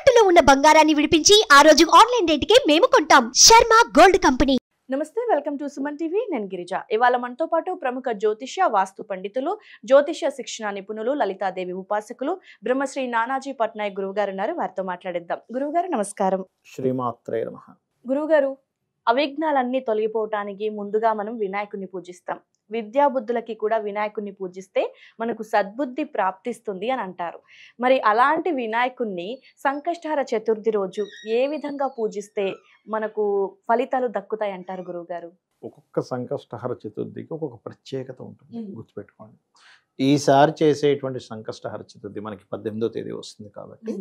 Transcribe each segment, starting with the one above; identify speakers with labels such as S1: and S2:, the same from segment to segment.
S1: తాకట్టులో ఉన్న బంగారాన్ని విడిపించి ఆ రోజు ఆన్లైన్ రేటుకే మేము కొంటాం. Sharma gold company.
S2: నమస్తే, వెల్కమ్ టు సుమన్ టీవీ. నేను గిరిజ. ఇవాళ మనతో పాటు ప్రముఖ జ్యోతిష్య వాస్తు పండితులు, జ్యోతిష్య శిక్షణ నిపుణులు, లలితాదేవి ఉపాసకులు బ్రహ్మశ్రీ నానాజీ పట్నాయక్ గురువుగారు ఉన్నారు. వారితో మాట్లాడిద్దాం. గురువుగారు నమస్కారం.
S3: శ్రీమాత్రే నమః.
S2: గురువుగారు, అవిఘ్నాలన్నీ తొలగిపోవటానికి ముందుగా మనం వినాయకుడిని పూజిస్తాం. విద్యాబుద్ధులకి కూడా వినాయకుడిని పూజిస్తే మనకు సద్బుద్ధి ప్రాప్తిస్తుంది అని అంటారు. మరి అలాంటి వినాయకుడిని సంకష్టహర చతుర్థి రోజు ఏ విధంగా పూజిస్తే మనకు ఫలితాలు దక్కుతాయి అంటారు గురువుగారు?
S3: ఒక్కొక్క సంకష్టహర చతుర్థికి ఒక్కొక్క ప్రత్యేకత ఉంటుంది, గుర్తుపెట్టుకోండి. ఈసారి చేసేటువంటి సంకష్టహర చతుర్థి మనకి 18వ తేదీ వస్తుంది కాబట్టి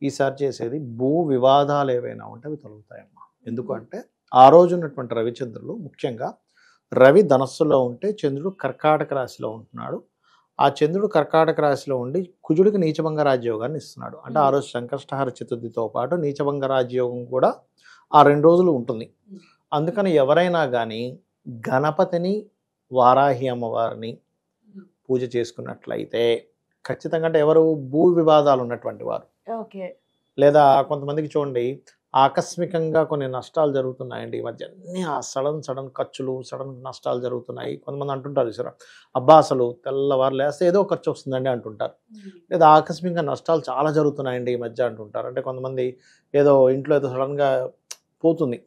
S3: ఈసారి చేసేది భూ వివాదాలు ఏవైనా ఉంటే అవి తొలగుతాయమ్మా. ఎందుకంటే ఆ రోజు ఉన్నటువంటి రవిచంద్రులు, ముఖ్యంగా రవి ధనస్సులో ఉంటే చంద్రుడు కర్కాటక రాశిలో ఉంటున్నాడు. ఆ చంద్రుడు కర్కాటక రాశిలో ఉండి కుజుడికి నీచభంగ రాజ్యోగాన్ని ఇస్తున్నాడు. అంటే ఆ రోజు సంకష్టహర చతుర్థితో పాటు నీచభంగ రాజ్యోగం కూడా ఆ 2 రోజులు ఉంటుంది. అందుకని ఎవరైనా కానీ గణపతిని, వారాహి అమ్మవారిని పూజ చేసుకున్నట్లయితే ఖచ్చితంగా, అంటే ఎవరు భూ వివాదాలు ఉన్నటువంటి వారు, లేదా కొంతమందికి చూడండి ఆకస్మికంగా కొన్ని నష్టాలు జరుగుతున్నాయండి ఈ మధ్య. అన్నీ ఆ సడన్ ఖర్చులు, సడన్ నష్టాలు జరుగుతున్నాయి. కొంతమంది అంటుంటారు సార్, అబ్బా అసలు తెల్లవారు లేస్తే ఏదో ఖర్చు వస్తుందండి అంటుంటారు. లేదా ఆకస్మికంగా నష్టాలు చాలా జరుగుతున్నాయండి ఈ మధ్య అంటుంటారు. అంటే కొంతమంది ఏదో ఇంట్లో ఏదో సడన్గా పోతుంది,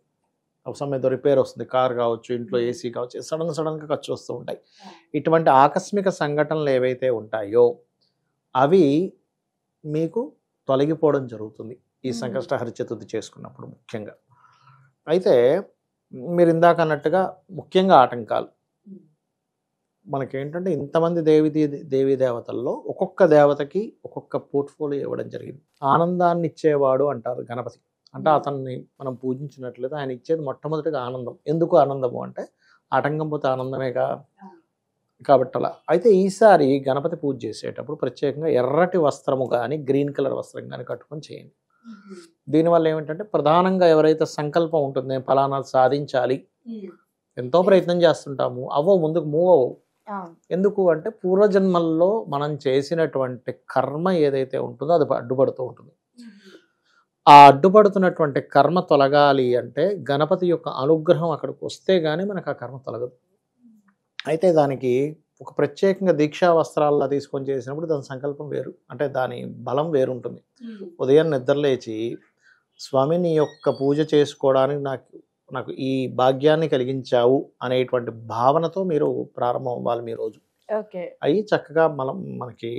S3: ఒక సమయం ఏదో రిపేర్ వస్తుంది, కార్ కావచ్చు, ఇంట్లో ఏసీ కావచ్చు, సడన్గా ఖర్చు వస్తూ ఉంటాయి. ఇటువంటి ఆకస్మిక సంఘటనలు ఏవైతే ఉంటాయో అవి మీకు తొలగిపోవడం జరుగుతుంది ఈ సంకష్టహర చతుర్థి చేసుకున్నప్పుడు ముఖ్యంగా. అయితే మీరు ఇందాక అన్నట్టుగా ముఖ్యంగా ఆటంకాలు మనకేంటంటే, ఇంతమంది దేవీ దేవతల్లో ఒక్కొక్క దేవతకి ఒక్కొక్క పోర్ట్ఫోలియో ఇవ్వడం జరిగింది. ఆనందాన్ని ఇచ్చేవాడు అంటారు గణపతి. అంటే అతన్ని మనం పూజించినట్లయితే ఆయన ఇచ్చేది మొట్టమొదటిగా ఆనందం. ఎందుకు ఆనందము అంటే ఆటంకం పోతే ఆనందమేగా, కాబట్టి అలా. అయితే ఈసారి గణపతి పూజ చేసేటప్పుడు ప్రత్యేకంగా ఎర్రటి వస్త్రము కానీ గ్రీన్ కలర్ వస్త్రం కానీ కట్టుకొని చేయండి. దీనివల్ల ఏమిటంటే, ప్రధానంగా ఎవరైతే సంకల్పం ఉంటుంది నేను ఫలానా సాధించాలి, ఎంతో ప్రయత్నం చేస్తుంటాము, ముందుకు మూవ్ అవ్వవు. ఎందుకు అంటే పూర్వజన్మల్లో మనం చేసినటువంటి కర్మ ఏదైతే ఉంటుందో అది అడ్డుపడుతూ ఉంటుంది. ఆ అడ్డుపడుతున్నటువంటి కర్మ తొలగాలి అంటే గణపతి యొక్క అనుగ్రహం అక్కడికి వస్తే గానీ మనకు ఆ కర్మ తొలగదు. అయితే దానికి ఒక ప్రత్యేకంగా దీక్షా వస్త్రాల్లో తీసుకొని చేసినప్పుడు దాని సంకల్పం వేరు, అంటే దాని బలం వేరుంటుంది. ఉదయం నిద్రలేచి స్వామి నీ యొక్క పూజ చేసుకోవడానికి నాకు ఈ భాగ్యాన్ని కలిగించావు అనేటువంటి భావనతో మీరు ప్రారంభం అవ్వాలి మీ రోజు. అవి చక్కగా మనకి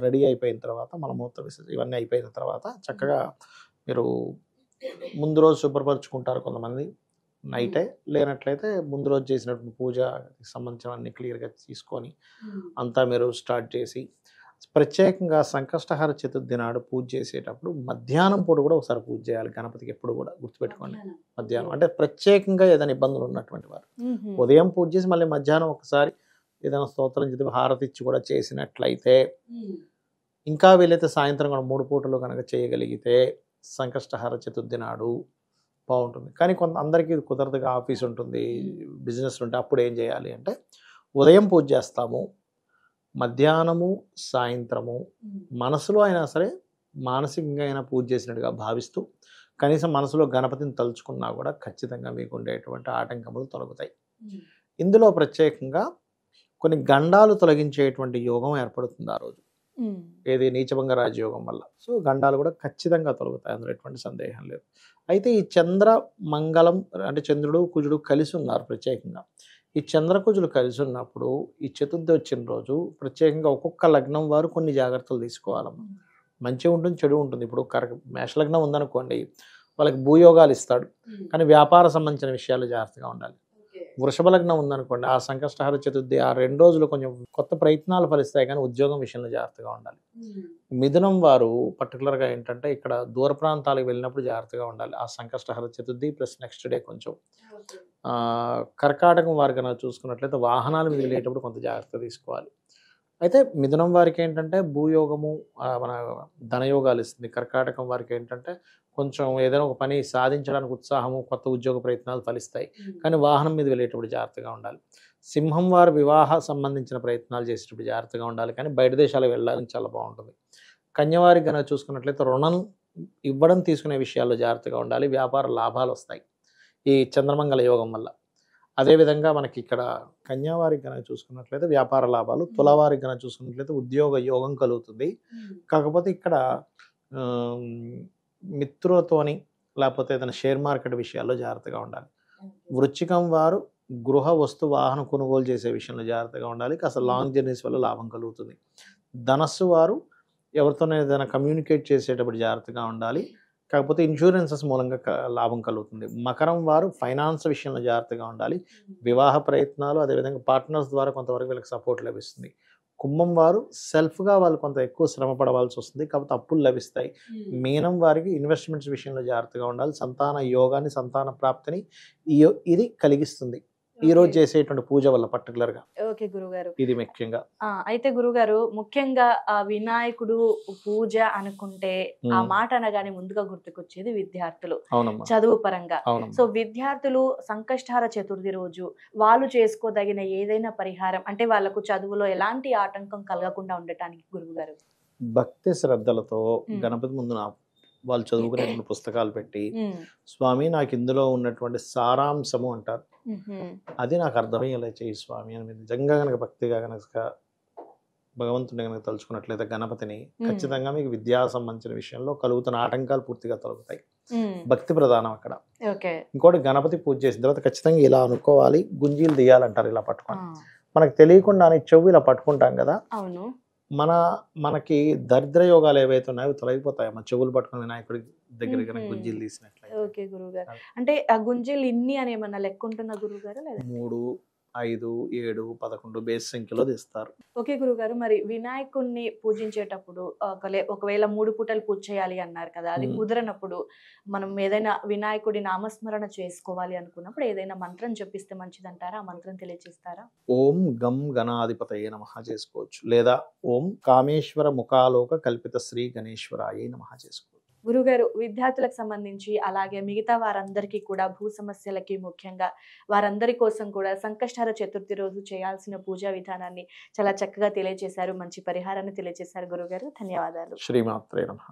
S3: రెడీ అయిపోయిన తర్వాత, మలమూత్ర విసర్జన ఇవన్నీ అయిపోయిన తర్వాత చక్కగా మీరు ముందు రోజు శుభ్రపరుచుకుంటారు కొంతమంది నైటే. లేనట్లయితే ముందు రోజు చేసినటువంటి పూజకి సంబంధించినవన్నీ క్లియర్గా తీసుకొని అంతా మీరు స్టార్ట్ చేసి, ప్రత్యేకంగా సంకష్టహర చతుర్థి నాడు పూజ చేసేటప్పుడు మధ్యాహ్నం పూట కూడా ఒకసారి పూజ చేయాలి గణపతికి. ఎప్పుడు కూడా గుర్తుపెట్టుకోండి, మధ్యాహ్నం అంటే ప్రత్యేకంగా ఏదైనా ఇబ్బందులు ఉన్నటువంటి వారు ఉదయం పూజ చేసి మళ్ళీ మధ్యాహ్నం ఒకసారి ఏదైనా స్తోత్రం చదివి హారతి ఇచ్చి కూడా చేసినట్లయితే, ఇంకా వీలైతే సాయంత్రం కూడా 3 పూటలు కనుక చేయగలిగితే సంకష్టహర చతుర్థి నాడు బాగుంటుంది. కానీ అందరికీ కుదరదుగా, ఆఫీస్ ఉంటుంది, బిజినెస్ ఉంటే అప్పుడు ఏం చేయాలి అంటే, ఉదయం పూజ చేస్తాము, మధ్యాహ్నము సాయంత్రము మనసులో అయినా సరే మానసికంగా అయినా పూజ చేసినట్టుగా భావిస్తూ కనీసం మనసులో గణపతిని తలుచుకున్నా కూడా ఖచ్చితంగా మీకు ఉండేటువంటి ఆటంకములు తొలగుతాయి. ఇందులో ప్రత్యేకంగా కొన్ని గండాలు తొలగించేటువంటి యోగం ఏర్పడుతుంది ఆ రోజు, ఏది నీచభంగ రాజయోగం వల్ల. సో గండాలు కూడా ఖచ్చితంగా తొలగుతాయి, అందులో ఎటువంటి సందేహం లేదు. అయితే ఈ చంద్ర మంగళం అంటే చంద్రుడు కుజుడు కలిసి ఉన్నారు ప్రత్యేకంగా. ఈ చంద్రకుజులు కలిసి ఉన్నప్పుడు ఈ చతుర్థి వచ్చిన రోజు ప్రత్యేకంగా ఒక్కొక్క లగ్నం వారు కొన్ని జాగ్రత్తలు తీసుకోవాలమ్మా. మంచి ఉంటుంది, చెడు ఉంటుంది. ఇప్పుడు మేషలగ్నం ఉందనుకోండి, వాళ్ళకి భూయోగాలు ఇస్తాడు, కానీ వ్యాపార సంబంధించిన విషయాలు జాగ్రత్తగా ఉండాలి. వృషభ లగ్నం ఉందనుకోండి, ఆ సంకష్టహర చతుర్థి ఆ 2 రోజులు కొంచెం కొత్త ప్రయత్నాలు ఫలిస్తాయి, కానీ ఉద్యోగం విషయంలో జాగ్రత్తగా ఉండాలి. మిథునం వారు పర్టికులర్గా ఏంటంటే ఇక్కడ దూర ప్రాంతాలకు వెళ్ళినప్పుడు జాగ్రత్తగా ఉండాలి ఆ Sankashtahara Chaturthi plus next day కొంచెం. కర్కాటకం వారు కనుక చూసుకున్నట్లయితే వాహనాల మీద వెళ్ళేటప్పుడు కొంత జాగ్రత్త తీసుకోవాలి. అయితే మిథునం వారికి ఏంటంటే భూయోగము మన ధనయోగాలు ఇస్తుంది. కర్కాటకం వారికి ఏంటంటే కొంచెం ఏదైనా ఒక పని సాధించడానికి ఉత్సాహము, కొత్త ఉద్యోగ ప్రయత్నాలు ఫలిస్తాయి, కానీ వాహనం మీద వెళ్ళేటప్పుడు జాగ్రత్తగా ఉండాలి. సింహం వారు వివాహ సంబంధించిన ప్రయత్నాలు చేసేటప్పుడు జాగ్రత్తగా ఉండాలి, కానీ బయట దేశాలకు వెళ్ళడానికి చాలా బాగుంటుంది. కన్యవారికి కనుక చూసుకున్నట్లయితే రుణం ఇవ్వడం తీసుకునే విషయాల్లో జాగ్రత్తగా ఉండాలి. వ్యాపార లాభాలు వస్తాయి ఈ చంద్రమంగళ యోగం వల్ల. అదేవిధంగా మనకి ఇక్కడ కన్యావారికి కనుక చూసుకున్నట్లయితే వ్యాపార లాభాలు, తులవారికి కనుక చూసుకున్నట్లయితే ఉద్యోగ యోగం కలుగుతుంది. కాకపోతే ఇక్కడ మిత్రులతోని లేకపోతే ఏదైనా షేర్ మార్కెట్ విషయాల్లో జాగ్రత్తగా ఉండాలి. వృశ్చికం వారు గృహ వస్తు వాహన కొనుగోలు చేసే విషయంలో జాగ్రత్తగా ఉండాలి. కాస్త లాంగ్ జర్నీస్ వల్ల లాభం కలుగుతుంది. ధనస్సు వారు ఎవరితోనే ఏదైనా కమ్యూనికేట్ చేసేటప్పుడు జాగ్రత్తగా ఉండాలి. కాకపోతే ఇన్సూరెన్సెస్ మూలంగా లాభం కలుగుతుంది. మకరం వారు ఫైనాన్స్ విషయంలో జాగ్రత్తగా ఉండాలి. వివాహ ప్రయత్నాలు అదేవిధంగా పార్ట్నర్స్ ద్వారా కొంతవరకు వీళ్ళకి సపోర్ట్ లభిస్తుంది. కుంభం వారు సెల్ఫ్గా వాళ్ళు కొంత ఎక్కువ శ్రమ పడవలసి వస్తుంది, కాకపోతే అప్పులు లభిస్తాయి. మీనం వారికి ఇన్వెస్ట్మెంట్స్ విషయంలో జాగ్రత్తగా ఉండాలి. సంతాన యోగాన్ని, సంతాన ప్రాప్తిని ఇది కలిగిస్తుంది ఈ రోజు చేసేటువంటి పూజ వల్ల పర్టికులర్గా.
S2: ఓకే గురుగారు,
S3: ఇది ముఖ్యంగా.
S2: అయితే గురుగారు, ముఖ్యంగా వినాయకుడు పూజ అనుకుంటే ఆ మాట అనగానే ముందుగా గుర్తుకొచ్చేది విద్యార్థులు, చదువు పరంగా. సో విద్యార్థులు సంకష్టహార చతుర్థి రోజు వాళ్ళు చేసుకోదగిన ఏదైనా పరిహారం అంటే వాళ్ళకు చదువులో ఎలాంటి ఆటంకం కలగకుండా ఉండటానికి గురువు గారు?
S3: భక్తి శ్రద్ధలతో గణపతి ముందు వాళ్ళు చదువుకునే పుస్తకాలు పెట్టి, స్వామి నాకు ఇందులో ఉన్నటువంటి సారాంశము అంటారు, అది నాకు అర్థమయ్యేలా చేయి స్వామి అని మీరు నిజంగా కనుక భక్తిగా కనుక భగవంతుని కనుక తలుచుకున్నట్లయితే గణపతిని, ఖచ్చితంగా మీకు విద్యా సంబంధించిన విషయంలో కలుగుతున్న ఆటంకాలు పూర్తిగా తొలగుతాయి. భక్తి ప్రధానం అక్కడ. ఇంకోటి, గణపతి పూజ చేసిన తర్వాత ఖచ్చితంగా ఇలా అనుకోవాలి, గుంజీలు తీయాలంటారు ఇలా పట్టుకొని. మనకు తెలియకుండానే చెవు ఇలా పట్టుకుంటాం కదా, మనకి దరిద్ర యోగాలు ఏవైతే ఉన్నాయో తొలగిపోతాయి మన చెవులు పట్టుకుని వినాయకుడి దగ్గర గుంజీలు తీసినట్లయితే.
S2: ఓకే గురుగారు, అంటే ఆ గుంజీలు ఇన్ని అని ఏమన్నా లెక్క ఉంటుందా గురుగారు?
S3: 3, 5, 7, 11 బేస్ సంఖ్యలో తీస్తారు.
S2: ఓకే గురుగారు, మరి వినాయకుడిని పూజించేటప్పుడు ఒకవేళ 3 పూటలు పూజ చేయాలి అన్నారు కదా, అది కుదరనప్పుడు మనం ఏదైనా వినాయకుడి నామస్మరణ చేసుకోవాలి అనుకున్నప్పుడు ఏదైనా మంత్రం జపిస్తే మంచిదంటారా? ఆ మంత్రం తెలియజేస్తారా?
S3: ఓం గం గణాధిపతయే నమః చేసుకోవచ్చు, లేదా ఓం కామేశ్వర ముఖాలోక కల్పిత శ్రీ గణేశ్వరాయ నమః చేసుకోవచ్చు.
S2: గురుగారు, విద్యార్థులకు సంబంధించి అలాగే మిగతా వారందరికీ కూడా భూ సమస్యలకి ముఖ్యంగా వారందరి కోసం కూడా సంకష్టహార చతుర్థి రోజు చేయాల్సిన పూజా విధానాన్ని చాలా చక్కగా తెలియజేశారు, మంచి పరిహారాన్ని తెలియజేశారు గురుగారు. ధన్యవాదాలు.
S3: శ్రీమాత్రే నమః.